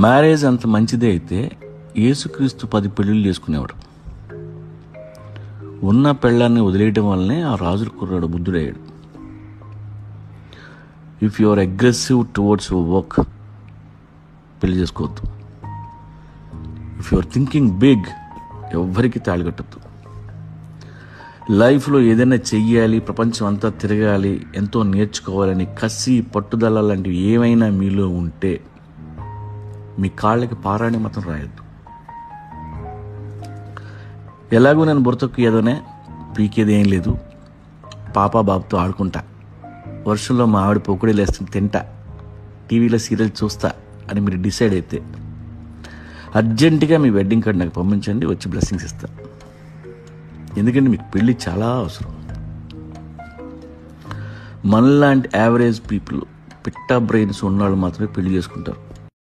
Marriage అంత మంచిదే అయితే యేసుక్రీస్తు 10 పెళ్ళిళ్ళు చేసుకునేవాడు. ఉన్న పెళ్ళాన్ని వదిలేయడం వల్లనే ఆ రాజుల కుర్రాడు బుద్ధుడయ్యాడు. If you are aggressive towards your work, పెళ్లి చేసుకోవద్దు. If you are thinking big, ఎవ్వరికి తాళికట్టద్దు. లైఫ్లో ఏదైనా చెయ్యాలి, ప్రపంచం అంతా తిరగాలి, ఎంతో నేర్చుకోవాలని కసి, పట్టుదల లాంటివి ఏమైనా మీలో ఉంటే మీ కాళ్ళకి పారాణి మాత్రం రాయొద్దు. ఎలాగో నేను బుర్తకు ఏదోనే పీకేది ఏం లేదు, పాప బాబుతో ఆడుకుంటా, వర్షంలో మా ఆవిడ పొక్కుడీలు వేస్తుంది తింటా, టీవీలో సీరియల్ చూస్తా అని మీరు డిసైడ్ అయితే అర్జెంటుగా మీ వెడ్డింగ్ కార్డు నాకు పంపించండి, వచ్చి బ్లెస్సింగ్స్ ఇస్తా. ఎందుకంటే మీకు పెళ్ళి చాలా అవసరం. మనలాంటి యావరేజ్ పీపుల్, పిట్టా బ్రెయిన్స్ ఉన్నవాళ్ళు మాత్రమే పెళ్లి చేసుకుంటారు.